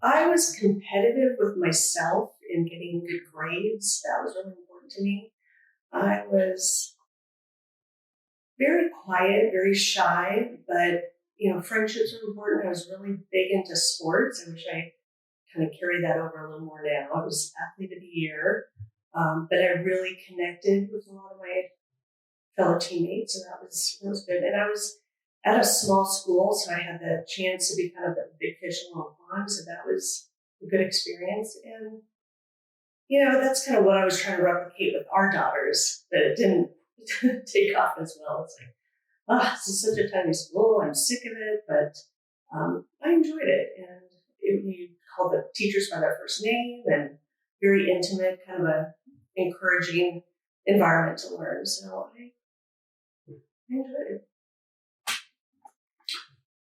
I was competitive with myself in getting good grades. That was really important to me. I was very quiet, very shy, but friendships are important. I was really big into sports. I wish I kind of carried that over a little more now. I was athlete of the year, but I really connected with a lot of my fellow teammates, so that was good. And I was at a small school, so I had the chance to be kind of the big fish in a little pond. So that was a good experience. And that's kind of what I was trying to replicate with our daughters, but it didn't take off as well. It's like, this is such a tiny school. I'm sick of it, but I enjoyed it. And you call the teachers by their first name and very intimate, kind of a encouraging environment to learn. So I enjoyed it.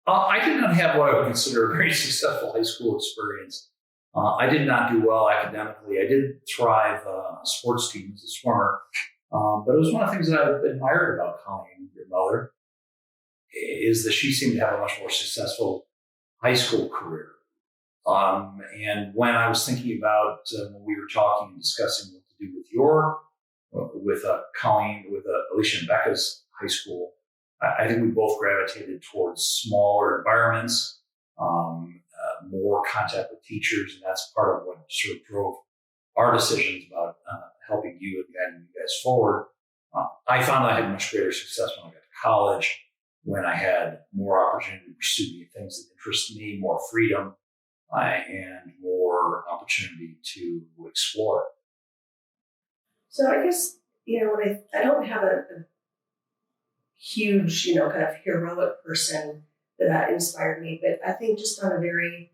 I did not have what I would consider a very successful high school experience. I did not do well academically. I did thrive on a sports team as a swimmer, but it was one of the things that I admired about Colleen, your mother, is that she seemed to have a much more successful high school career. And when I was thinking about when we were talking and discussing what to do with Colleen, with Alicia and Becca's high school, I think we both gravitated towards smaller environments, more contact with teachers, and that's part of what sort of drove our decisions about helping you and guiding you guys forward. I found I had much greater success when I got to college, when I had more opportunity to pursue the things that interest me, more freedom, and more opportunity to explore. So I guess, when I don't have a huge, kind of heroic person that inspired me, but I think just on a very,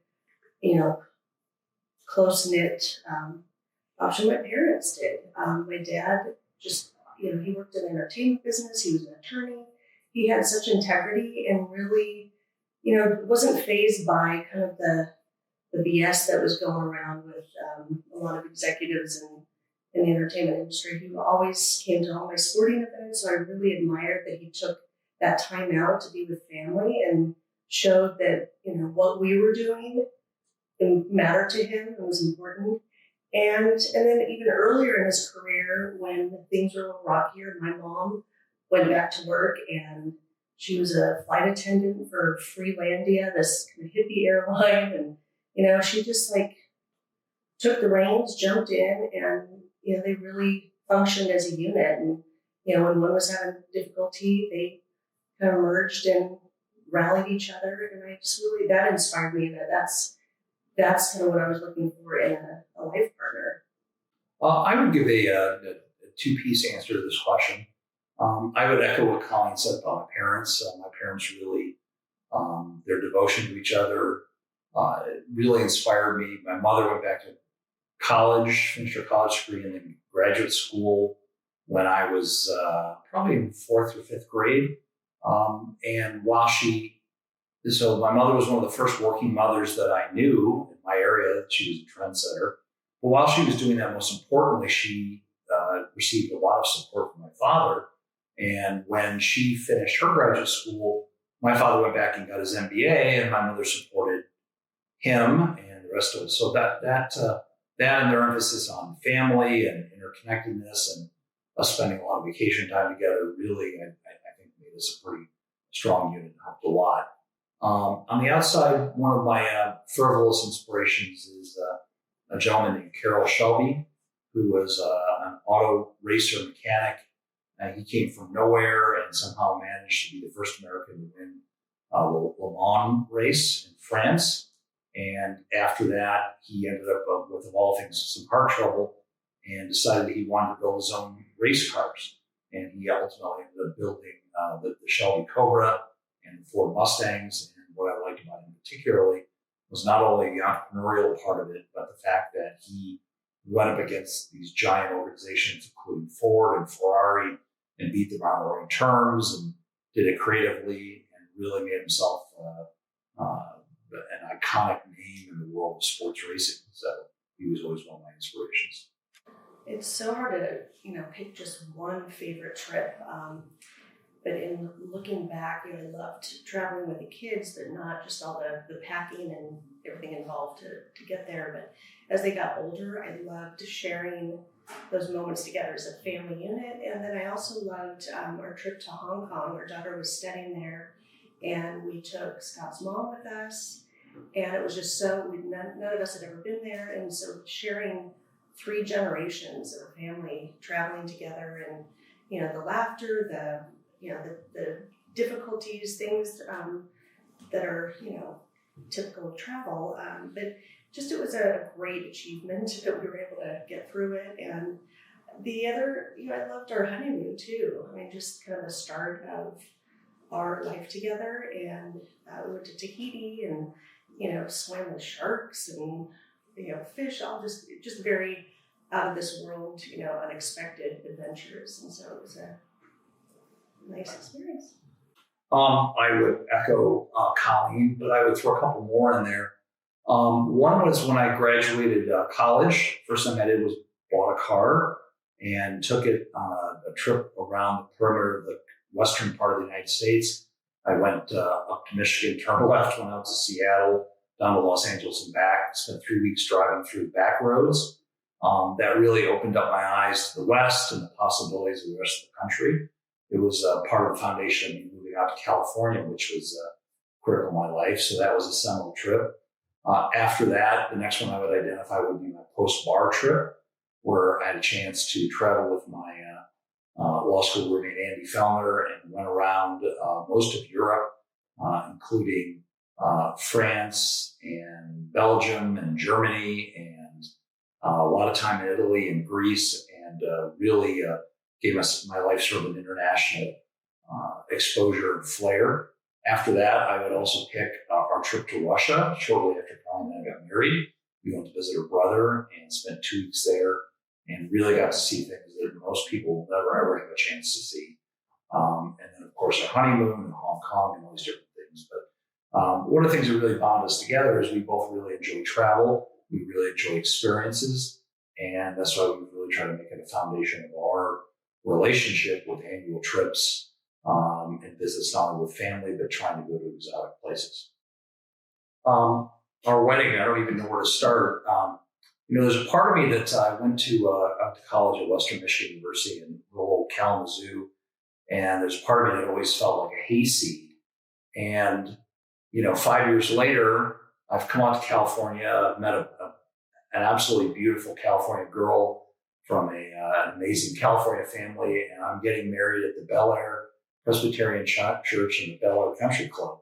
close-knit option, my parents did. My dad just, he worked in the entertainment business. He was an attorney. He had such integrity and really, wasn't fazed by kind of the BS that was going around with a lot of executives in the entertainment industry. He always came to all my sporting events, so I really admired that he took that time out to be with family and showed that, what we were doing mattered to him and was important. And then even earlier in his career, when things were a little rockier, my mom went back to work and she was a flight attendant for Freelandia, this kind of hippie airline. And, she just took the reins, jumped in, and, they really functioned as a unit. And, when one was having difficulty, they kind of merged and rallied each other. And I just really, that inspired me. That's kind of what I was looking for in a life partner. I would give a two-piece answer to this question. I would echo what Colleen said about my parents. My parents really, their devotion to each other really inspired me. My mother went back to college, finished her college degree, and then graduate school when I was probably in fourth or fifth grade. And so my mother was one of the first working mothers that I knew in my area. She was a trendsetter. But while she was doing that, most importantly, she received a lot of support from my father. And when she finished her graduate school, my father went back and got his MBA, and my mother supported him and the rest of us. So that and their emphasis on family and interconnectedness and us spending a lot of vacation time together really, I think, made us a pretty strong unit and helped a lot. On the outside, one of my frivolous inspirations is a gentleman named Carroll Shelby, who was an auto racer mechanic. He came from nowhere and somehow managed to be the first American to win Le Mans race in France. And after that, he ended up with, of all things, some heart trouble and decided that he wanted to build his own race cars. And he ultimately ended up building the Shelby Cobra and the Ford Mustangs. And what I liked about him particularly was not only the entrepreneurial part of it, but the fact that he went up against these giant organizations, including Ford and Ferrari, and beat them on their own terms and did it creatively and really made himself an iconic name in the world of sports racing. So he was always one of my inspirations. It's so hard to, pick just one favorite trip. But in looking back, I loved traveling with the kids, but not just all the packing and everything involved to get there. But as they got older, I loved sharing those moments together as a family unit. And then I also loved our trip to Hong Kong. Our daughter was studying there, and we took Scott's mom with us. And it was just none of us had ever been there. And so sharing 3 generations of a family traveling together, and, the laughter, the difficulties, things that are, typical of travel. But just, it was a great achievement that we were able to get through it. And the other, I loved our honeymoon too. I mean, just kind of the start of our life together. And we went to Tahiti and, swam with sharks and, fish, all just very out of this world, unexpected adventures. And so it was a nice experience. I would echo Colleen, but I would throw a couple more in there. One was when I graduated college. First thing I did was bought a car and took it on a trip around the perimeter of the western part of the United States. I went up to Michigan, turned left, went out to Seattle, down to Los Angeles and back. Spent 3 weeks driving through back roads. That really opened up my eyes to the West and the possibilities of the rest of the country. It was part of the foundation of me moving out to California, which was critical in my life. So that was a seminal trip. After that, the next one I would identify would be my post-bar trip, where I had a chance to travel with my law school roommate, Andy Fellner, and went around most of Europe, including France and Belgium and Germany, and a lot of time in Italy and Greece, and really gave my life sort of an international exposure and flair. After that, I would also pick our trip to Russia. Shortly after Colleen and I got married, we went to visit her brother and spent 2 weeks there, and really got to see things that most people never ever have a chance to see. And then, of course, our honeymoon in Hong Kong and all these different things. But one of the things that really bond us together is we both really enjoy travel. We really enjoy experiences. And that's why we really try to make it a foundation of our relationship with annual trips and visits, not only with family, but trying to go to exotic places. Our wedding, I don't even know where to start. There's a part of me that I went to college at Western Michigan University in rural Kalamazoo, and there's a part of me that always felt like a hayseed. And 5 years later, I've come out to California. I've met an absolutely beautiful California girl from an amazing California family, and I'm getting married at the Bel Air Presbyterian Church in the Bel Air Country Club.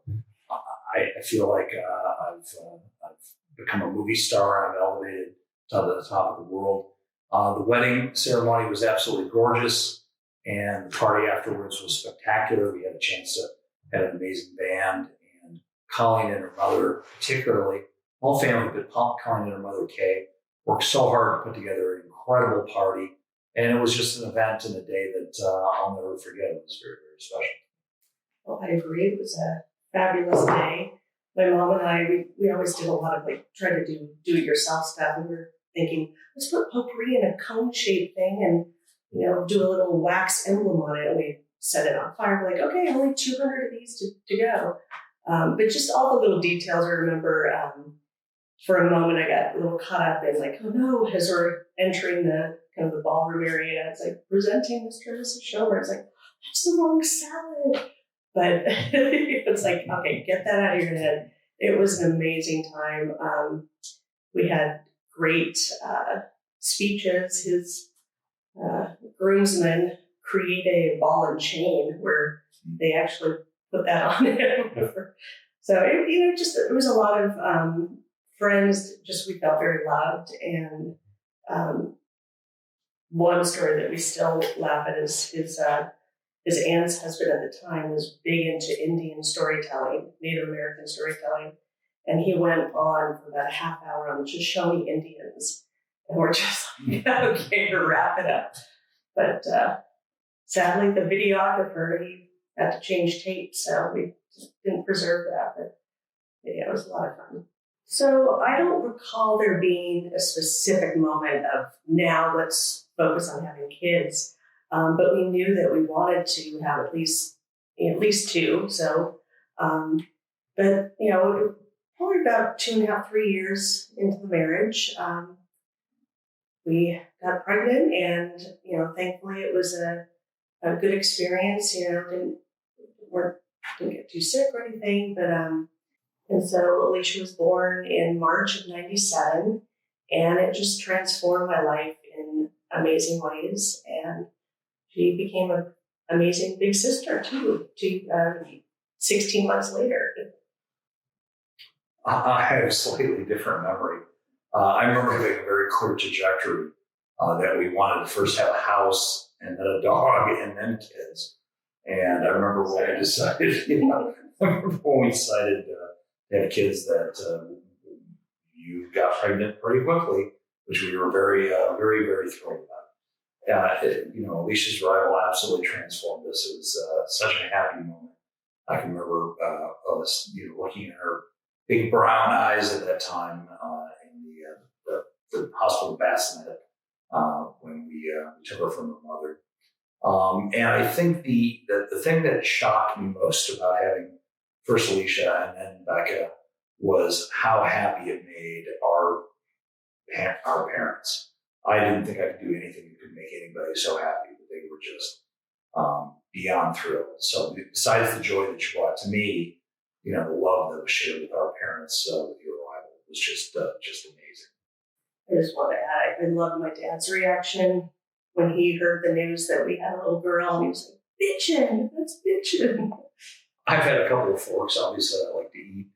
I feel like I've become a movie star. I'm elevated to the top of the world. The wedding ceremony was absolutely gorgeous, and the party afterwards was spectacular. We had a chance to have an amazing band, and Colleen and her mother, particularly, whole family, but Colleen and her mother, Kay, worked so hard to put together an incredible party. And it was just an event and a day that I'll never forget. It was very, very special. Well, I agree. It was a fabulous day. My mom and I, we always did a lot of try to do it yourself stuff. We were thinking, let's put potpourri in a cone shaped thing and, do a little wax emblem on it. And we set it on fire. We're like, okay, only 200 of these to go. But just all the little details. I remember for a moment I got a little caught up in oh no, as we're entering the kind of the ballroom area, it's presenting Mr. and Mrs. Schomer. It's that's the wrong salad. But it's okay, get that out of your head. It was an amazing time. We had great speeches. His groomsmen create a ball and chain where they actually put that on him. So it was a lot of friends. Just we felt very loved, and one story that we still laugh at is his aunt's husband at the time was big into Indian storytelling, Native American storytelling, and he went on for about a half hour on just Shoshone Indians, and we're just okay to wrap it up. But sadly, the videographer, he had to change tape, so we just didn't preserve that. But yeah, it was a lot of fun. So I don't recall there being a specific moment of now let's focus on having kids, but we knew that we wanted to have at least 2. So, but probably about 2.5, 3 years into the marriage, we got pregnant, and thankfully it was a good experience. Didn't get too sick or anything, but and so Alicia was born in March of '97, and it just transformed my life in amazing ways. And she became an amazing big sister too. 16 months later. I have a slightly different memory. I remember having a very clear trajectory that we wanted to first have a house and then a dog and then kids. And I remember when we decided, to have kids that you got pregnant pretty quickly, which we were very, very, very thrilled about. Alicia's arrival absolutely transformed us. It was such a happy moment. I can remember us, looking at her big brown eyes at that time in the hospital bassinet when we took her from her mother. And I think the thing that shocked me most about having first Alicia and then Becca was how happy it made our parents. I didn't think I could do anything that could make anybody so happy, but they were just beyond thrilled. So besides the joy that you brought to me, the love that was shared with our parents with your arrival was just amazing. I just want to add, I loved my dad's reaction when he heard the news that we had a little girl, and he was like, "Bitchin', that's bitchin'." I've had a couple of forks, obviously, I like to eat.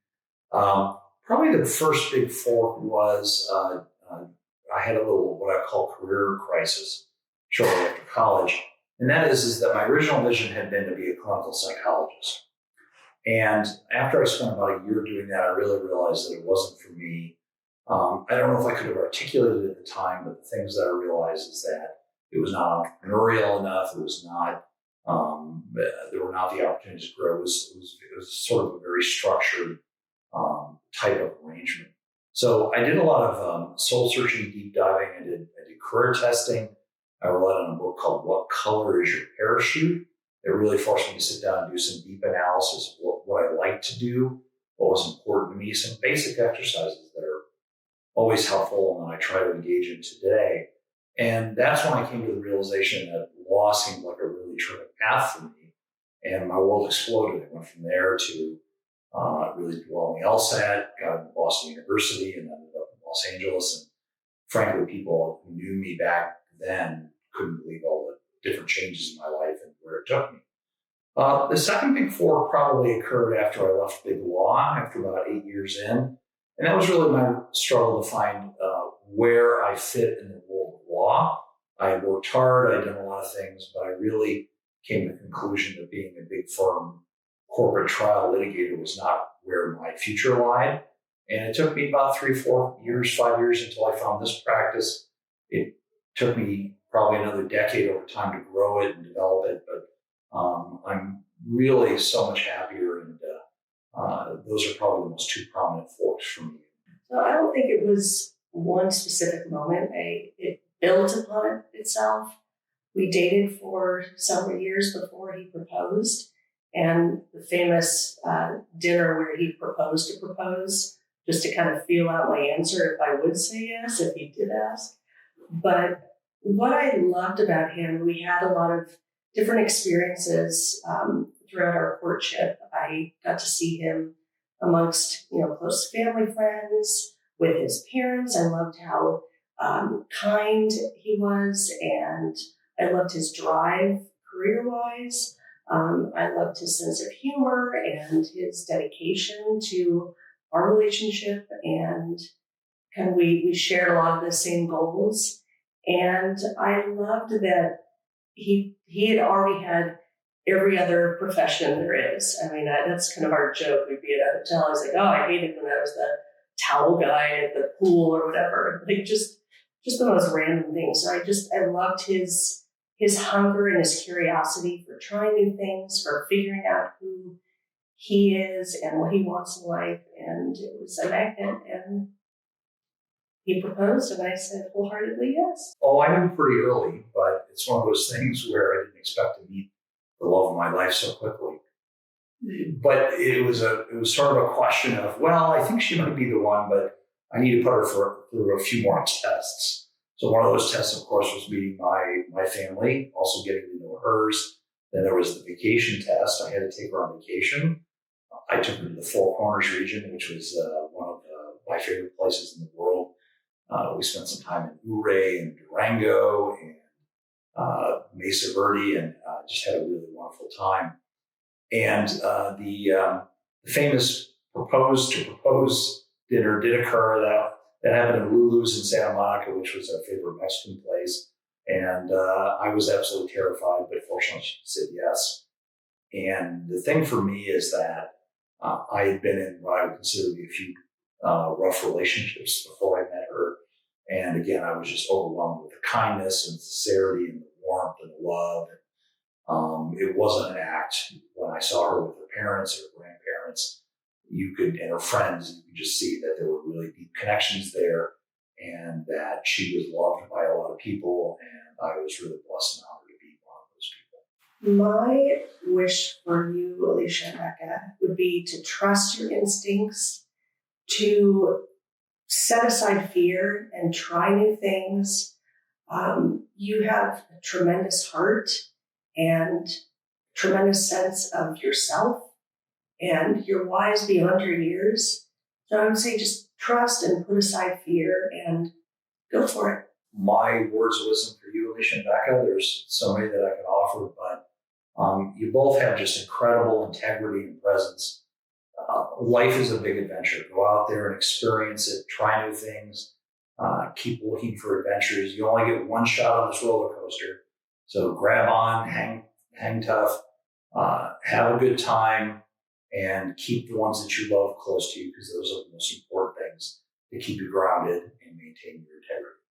Probably the first big fork was I had a little, what I call career crisis shortly after college. And that is that my original vision had been to be a clinical psychologist. And after I spent about a year doing that, I really realized that it wasn't for me. I don't know if I could have articulated it at the time, but the things that I realized is that it was not entrepreneurial enough. It was not, there were not the opportunities to grow. It was sort of a very structured type of arrangement. So I did a lot of soul searching, deep diving. I did career testing. I relied on a book called What Color Is Your Parachute? It really forced me to sit down and do some deep analysis of what I like to do, what was important to me, some basic exercises that are always helpful and that I try to engage in today. And that's when I came to the realization that law seemed like a really terrific path for me. And my world exploded. I went from there to really do well in the LSAT, got into Boston University, and ended up in Los Angeles. And frankly, people who knew me back then couldn't believe all the different changes in my life and where it took me. The second big fork probably occurred after I left big law, after about 8 years in. And that was really my struggle to find where I fit in the world of law. I had worked hard, I'd done a lot of things, but I really came to the conclusion that being a big firm corporate trial litigator was not where my future lied. And it took me about 3, 4 years, 5 years until I found this practice. It took me probably another decade over time to grow it and develop it, but I'm really so much happier, and those are probably the most two prominent forks for me. So I don't think it was one specific moment. It built upon itself. We dated for several years before he proposed, and the famous dinner where he proposed to propose, just to kind of feel out my answer if I would say yes, if he did ask. But what I loved about him, we had a lot of different experiences throughout our courtship. I got to see him amongst, close family friends, with his parents. I loved how kind he was, and I loved his drive career-wise. I loved his sense of humor and his dedication to our relationship, and kind of we shared a lot of the same goals. And I loved that he had already had every other profession there is. I mean, that's kind of our joke. We'd be at a hotel. I was like, oh, I hated when I was the towel guy at the pool or whatever. Like just the most random things. So I loved his hunger and his curiosity for trying new things, for figuring out who he is and what he wants in life. And it was a magnet. And he proposed, and I said wholeheartedly yes. Oh, I knew pretty early, but it's one of those things where I didn't expect to meet the love of my life so quickly. But it was sort of a question of, well, I think she might be the one, but I need to put her through a few more tests. So one of those tests, of course, was meeting my family, also getting to know hers. Then there was the vacation test. I had to take her on vacation. I took her to the Four Corners region, which was one of my favorite places in the world. We spent some time in Ouray and Durango and Mesa Verde, and just had a really wonderful time. And the famous propose dinner did occur. That happened in Lulu's in Santa Monica, which was our favorite Mexican place. And I was absolutely terrified, but fortunately she said yes. And the thing for me is that I had been in what I would consider to be a few rough relationships before I met her. And again, I was just overwhelmed with the kindness and sincerity and the warmth and the love. It wasn't an act. When I saw her with her parents or grandparents, and her friends, you could just see that there were really deep connections there, and that she was loved by a lot of people, and I was really blessed and honored to be one of those people. My wish for you, Alicia and Becca, would be to trust your instincts, to set aside fear and try new things. You have a tremendous heart and tremendous sense of yourself, and you're wise beyond your years. So I would say just trust and put aside fear and go for it. My words of wisdom for you, Alicia and Becca, there's so many that I could offer, but you both have just incredible integrity and presence. Life is a big adventure. Go out there and experience it, try new things, keep looking for adventures. You only get one shot on this roller coaster. So grab on, hang tough, have a good time, and keep the ones that you love close to you, because those are the most important things to keep you grounded and maintain your integrity.